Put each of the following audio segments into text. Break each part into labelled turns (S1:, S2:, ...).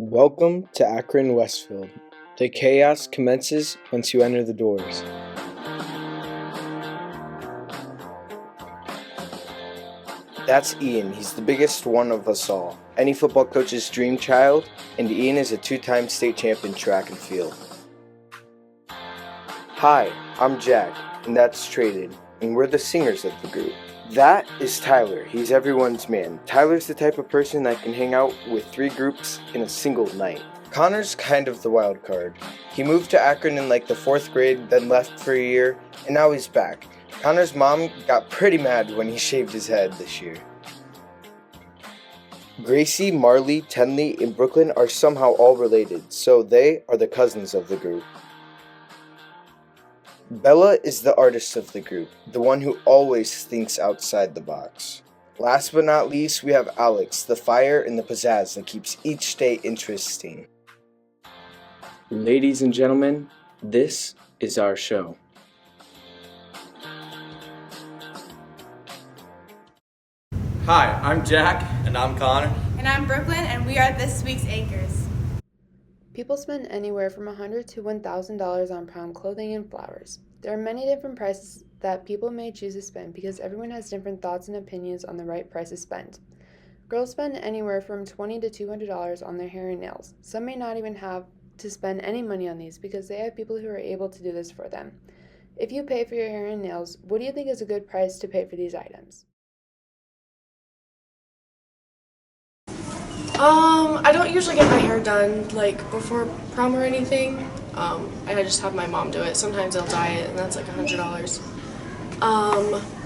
S1: Welcome to Akron-Westfield. The chaos commences once you enter the doors. That's Ian. He's the biggest one of us all. Any football coach's dream child, and Ian is a two-time state champion track and field. Hi, I'm Jack, and that's Trayden, and we're the singers of the group. That is Tyler. He's everyone's man. Tyler's the type of person that can hang out with three groups in a single night. Connor's kind of the wild card. He moved to Akron in like the 4th grade, then left for a year, and now he's back. Connor's mom got pretty mad when he shaved his head this year. Gracie, Marleigh, Tenley, and Brookelynne are somehow all related, so they are the cousins of the group. Bella is the artist of the group, the one who always thinks outside the box. Last but not least, we have Alex, the fire and the pizzazz that keeps each day interesting. Ladies and gentlemen, this is our show.
S2: Hi, I'm Jack.
S3: And I'm Connor.
S4: And I'm Brookelynne, and we are this week's anchors.
S5: People spend anywhere from $100 to $1,000 on prom clothing and flowers. There are many different prices that people may choose to spend because everyone has different thoughts and opinions on the right price to spend. Girls spend anywhere from $20 to $200 on their hair and nails. Some may not even have to spend any money on these because they have people who are able to do this for them. If you pay for your hair and nails, what do you think is a good price to pay for these items?
S6: I don't usually get my hair done like before prom or anything. I just have my mom do it. Sometimes I'll dye it and that's like $100.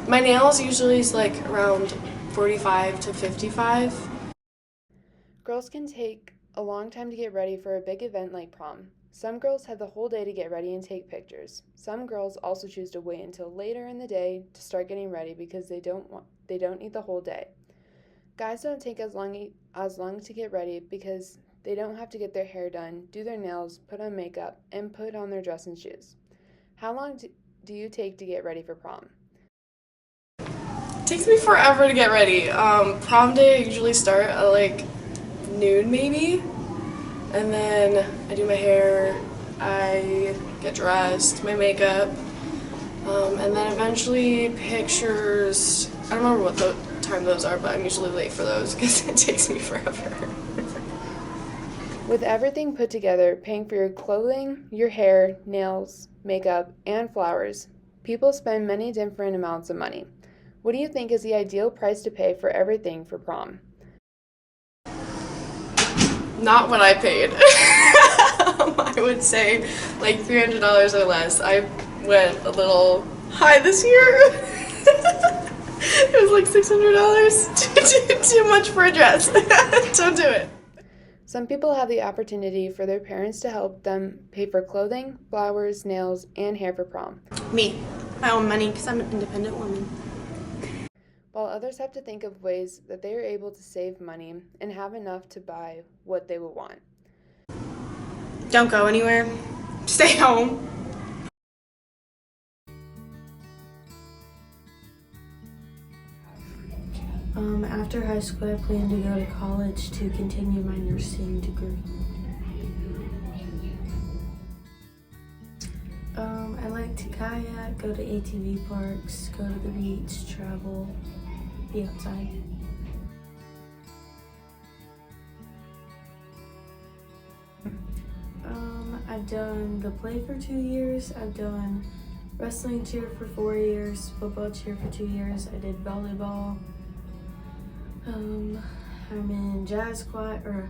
S6: My nails usually is like around $45 to $55.
S5: Girls can take a long time to get ready for a big event like prom. Some girls have the whole day to get ready and take pictures. Some girls also choose to wait until later in the day to start getting ready because they don't need the whole day. Guys don't take as long to get ready because they don't have to get their hair done, do their nails, put on makeup, and put on their dress and shoes. How long do you take to get ready for prom?
S6: It takes me forever to get ready. Prom day I usually start at like noon maybe, and then I do my hair, I get dressed, my makeup, and then eventually pictures. I don't remember what time those are, but I'm usually late for those because it takes me forever.
S5: With everything put together, paying for your clothing, your hair, nails, makeup, and flowers, people spend many different amounts of money. What do you think is the ideal price to pay for everything for prom?
S6: Not what I paid. I would say like $300 or less. I went a little high this year. It was like $600. Too much for a dress. Don't do it.
S5: Some people have the opportunity for their parents to help them pay for clothing, flowers, nails, and hair for prom.
S4: Me, my own money, because I'm an independent woman.
S5: While others have to think of ways that they are able to save money and have enough to buy what they will want.
S4: Don't go anywhere. Stay home.
S7: After high school, I plan to go to college to continue my nursing degree. I like to kayak, go to ATV parks, go to the beach, travel, be outside. I've done the play for 2 years. I've done wrestling cheer for 4 years, football cheer for 2 years. I did volleyball. I'm in jazz choir,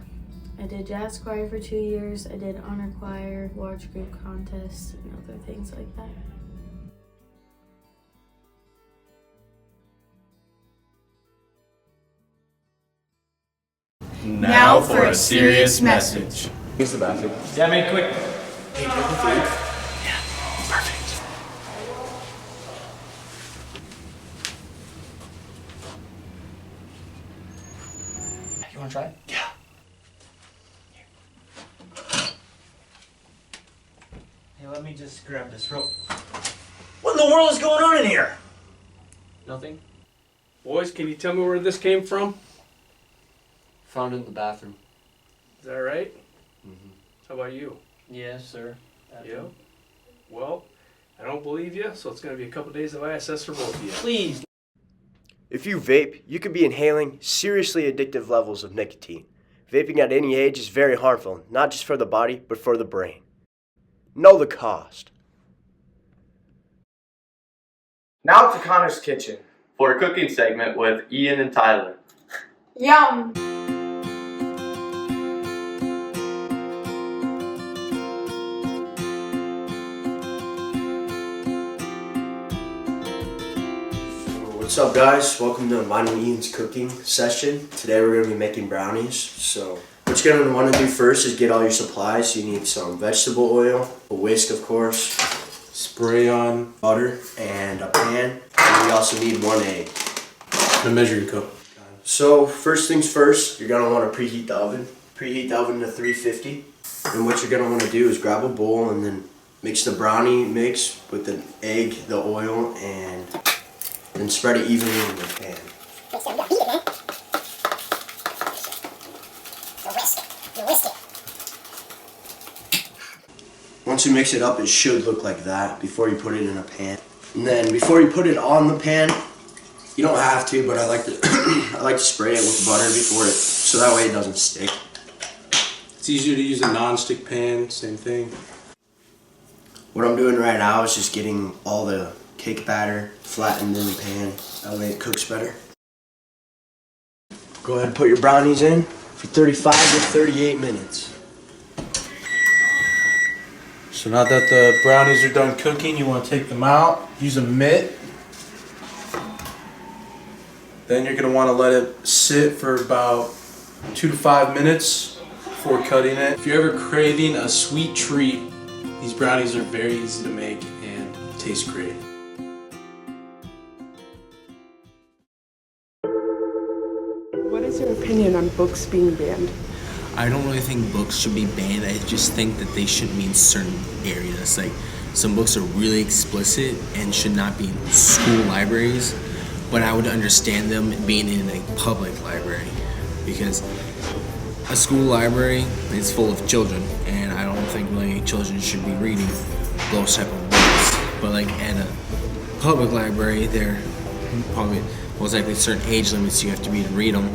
S7: I did jazz choir for 2 years. I did honor choir, large group contests, and other things like that.
S3: Now for a serious message.
S2: Use the bathroom.
S3: Yeah, make it quick.
S2: You want to try it? Yeah.
S3: Hey, let me just grab this rope. What in the world is going on in here?
S2: Nothing. Boys, can you tell me where this came from?
S8: Found in the bathroom. Is that right? Mm-hmm. How about you?
S3: Yes, sir.
S8: Yeah. Well, I don't believe you, so it's going to be a couple days of ISS for both of you.
S3: Please.
S9: If you vape, you could be inhaling seriously addictive levels of nicotine. Vaping at any age is very harmful, not just for the body, but for the brain. Know the cost.
S1: Now to Connor's Kitchen.
S2: For a cooking segment with Ian and Tyler.
S4: Yum!
S9: What's up, guys? Welcome to mine and Ian's cooking session. Today we're going to be making brownies. So what you're going to want to do first is get all your supplies. You need some vegetable oil, a whisk of course, spray on butter, and a pan. And you also need 1 egg.
S8: The measuring cup.
S9: So first things first, you're going to want to preheat the oven. Preheat the oven to 350. And what you're going to want to do is grab a bowl and then mix the brownie mix with the egg, the oil, and then spread it evenly in the pan. Once you mix it up, it should look like that before you put it in a pan. And then before you put it on the pan, you don't have to, but I like to I like to spray it with butter before it, so that way it doesn't stick.
S8: It's easier to use a non-stick pan, same thing.
S9: What I'm doing right now is just getting all the cake batter flattened in the pan. That way it cooks better. Go ahead and put your brownies in for 35 to 38 minutes.
S10: So now that the brownies are done cooking, you want to take them out, use a mitt. Then you're going to want to let it sit for about 2 to 5 minutes before cutting it. If you're ever craving a sweet treat, these brownies are very easy to make and taste great.
S11: What is your opinion on books being banned?
S12: I don't really think books should be banned. I just think that they shouldn't be in certain areas. Like, some books are really explicit and should not be in school libraries, but I would understand them being in a public library, because a school library is full of children, and I don't think really children should be reading those type of books. But like at a public library, there probably most likely certain age limits you have to be to read them.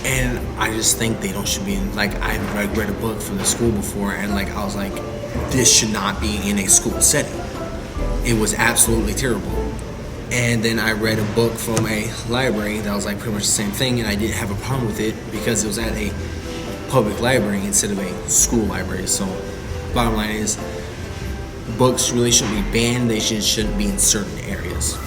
S12: And I just think they don't should be in, like, I've read a book from the school before, and like I was like, this should not be in a school setting. It was absolutely terrible. And then I read a book from a library that was like pretty much the same thing, and I didn't have a problem with it because it was at a public library instead of a school library. So bottom line is, books really shouldn't be banned, they shouldn't be in certain areas.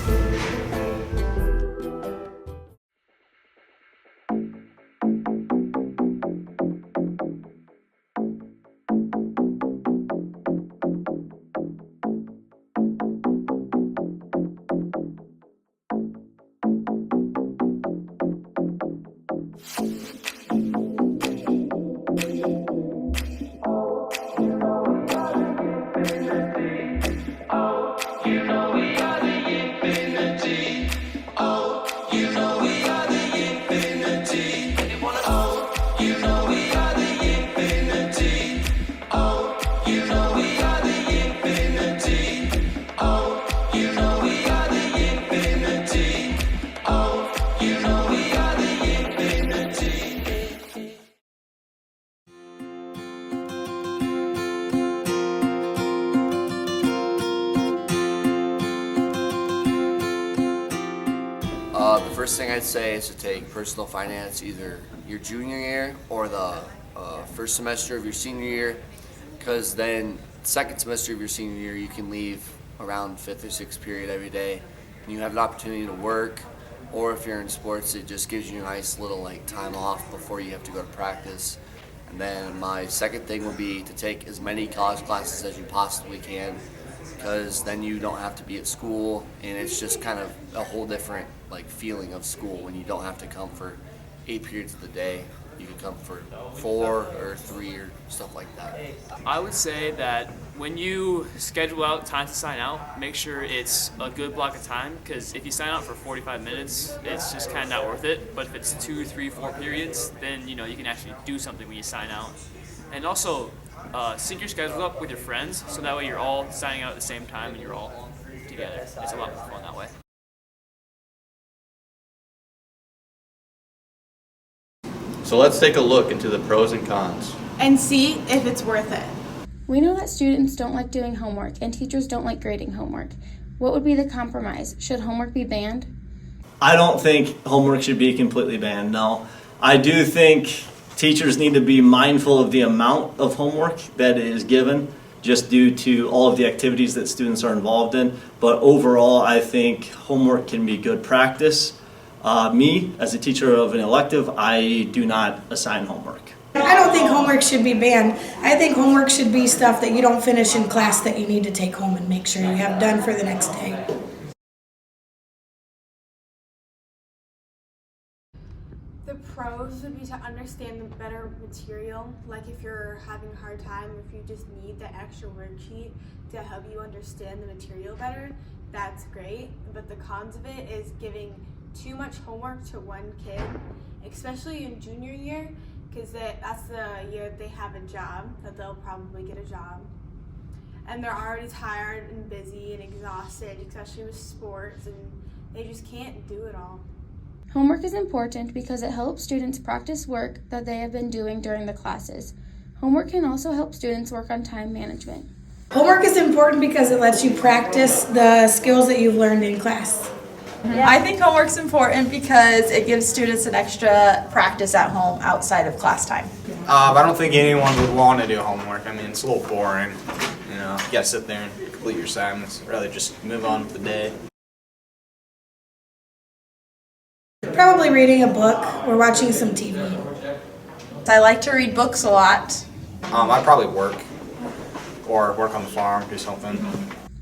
S13: The first thing I'd say is to take personal finance either your junior year or the first semester of your senior year, because then second semester of your senior year you can leave around 5th or 6th period every day, and you have an opportunity to work, or if you're in sports it just gives you a nice little like time off before you have to go to practice. And then my second thing would be to take as many college classes as you possibly can, because then you don't have to be at school, and it's just kind of a whole different like feeling of school when you don't have to come for 8 periods of the day you can come for 4 or 3 or stuff like that.
S14: I would say that when you schedule out time to sign out, make sure it's a good block of time, because if you sign out for 45 minutes, it's just kind of not worth it. But if it's 2, 3, 4 periods, then you can actually do something when you sign out. And also, sync your schedule up with your friends, so that way you're all signing out at the same time and you're all together. It's a lot more fun that way.
S2: So let's take a look into the pros and cons.
S4: And see if it's worth it.
S15: We know that students don't like doing homework and teachers don't like grading homework. What would be the compromise? Should homework be banned?
S3: I don't think homework should be completely banned, no. I do think teachers need to be mindful of the amount of homework that is given, just due to all of the activities that students are involved in. But overall, I think homework can be good practice. Me, as a teacher of an elective, I do not assign homework.
S16: I don't think homework should be banned. I think homework should be stuff that you don't finish in class that you need to take home and make sure you have done for the next day.
S4: The pros would be to understand the better material, like if you're having a hard time, if you just need that extra worksheet to help you understand the material better, that's great. But the cons of it is giving too much homework to one kid, especially in junior year, because that's the year that they have a job, that they'll probably get a job. And they're already tired and busy and exhausted, especially with sports, and they just can't do it all.
S15: Homework is important because it helps students practice work that they have been doing during the classes. Homework can also help students work on time management.
S16: Homework is important because it lets you practice the skills that you've learned in class.
S17: I think homework's important because it gives students an extra practice at home outside of class time.
S18: I don't think anyone would want to do homework. I mean, it's a little boring. You gotta sit there and complete your assignments. I'd rather just move on with the day.
S16: Probably reading a book or watching some TV.
S17: I like to read books a lot.
S18: I'd probably work or work on the farm, do something.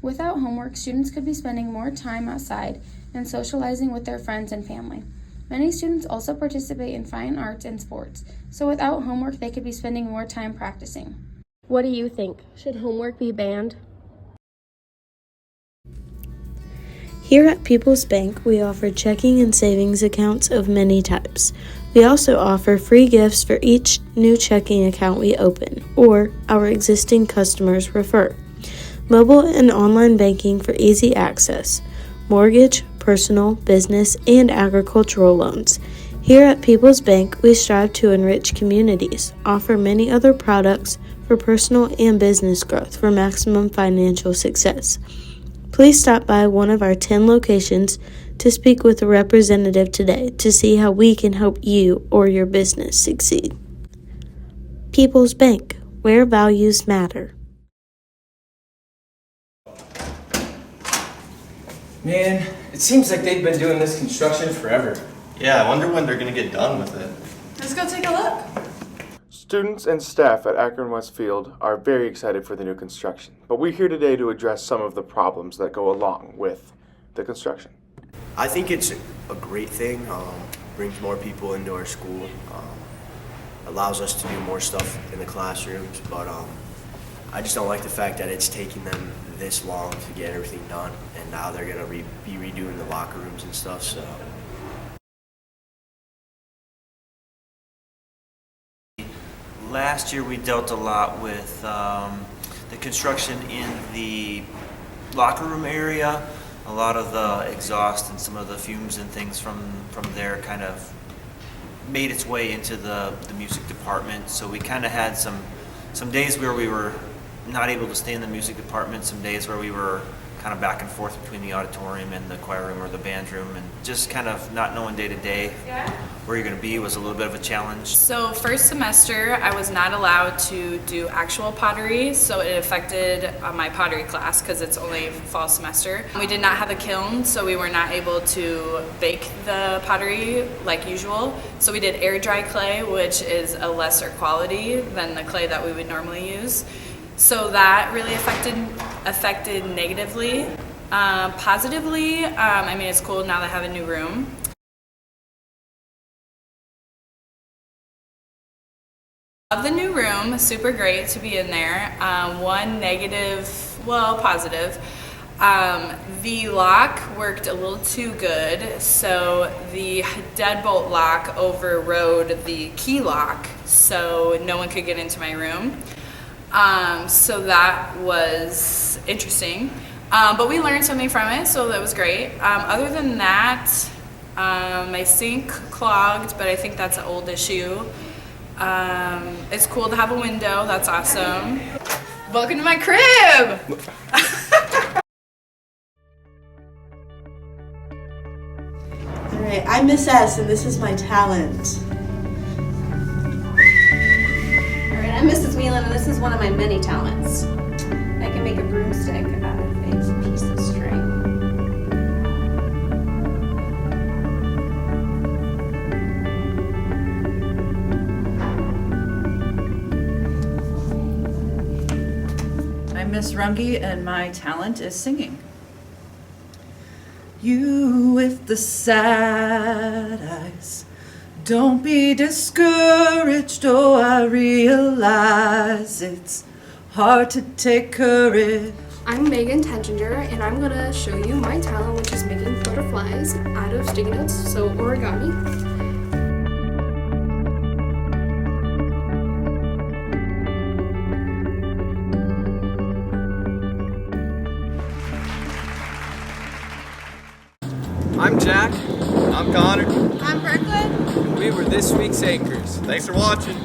S15: Without homework, students could be spending more time outside and socializing with their friends and family. Many students also participate in fine arts and sports, so without homework, they could be spending more time practicing.
S19: What do you think? Should homework be banned?
S7: Here at People's Bank, we offer checking and savings accounts of many types. We also offer free gifts for each new checking account we open or our existing customers refer. Mobile and online banking for easy access. Mortgage, personal, business, and agricultural loans. Here at People's Bank, we strive to enrich communities, offer many other products for personal and business growth for maximum financial success. Please stop by one of our 10 locations to speak with a representative today to see how we can help you or your business succeed. People's Bank, where values matter.
S20: Man, it seems like they've been doing this construction forever.
S2: Yeah, I wonder when they're gonna get done with it.
S17: Let's go take a look.
S1: Students and staff at Akron-Westfield are very excited for the new construction, but we're here today to address some of the problems that go along with the construction.
S9: I think it's a great thing. Brings more people into our school. Allows us to do more stuff in the classrooms, but I just don't like the fact that it's taking them this long to get everything done, and now they're gonna be redoing the locker rooms and stuff. So.
S21: Last year we dealt a lot with the construction in the locker room area. A lot of the exhaust and some of the fumes and things from there kind of made its way into the music department. So we kind of had some days where we were not able to stay in the music department, some days where we were kind of back and forth between the auditorium and the choir room or the band room, and just kind of not knowing day to day where you're going to be was a little bit of a challenge.
S22: So first semester I was not allowed to do actual pottery, so it affected my pottery class because it's only fall semester. We did not have a kiln, so we were not able to bake the pottery like usual. So we did air dry clay, which is a lesser quality than the clay that we would normally use. So that really affected negatively. Positively, I mean, it's cool now that I have a new room. Love the new room, super great to be in there. One negative, well, positive. The lock worked a little too good, so the deadbolt lock overrode the key lock, so no one could get into my room. So that was interesting, but we learned something from it, so that was great. Other than that, my sink clogged, but I think that's an old issue. It's cool to have a window, that's awesome. Welcome to my crib!
S5: Alright, I'm Miss S and this is my talent.
S6: Alright, I'm Mrs. Whelan and this is one of my many talents. I can make a broomstick out of a piece of string.
S23: I'm Miss Runge and my talent is singing. You with the sad eyes, don't be discouraged, oh I realize it's hard to take courage.
S19: I'm Megan Tenginger and I'm going to show you my talent, which is making butterflies out of sticky notes, so origami.
S24: I'm Jack.
S25: I'm Connor.
S4: I'm Brookelynne.
S25: We were this week's anchors.
S2: Thanks for watching.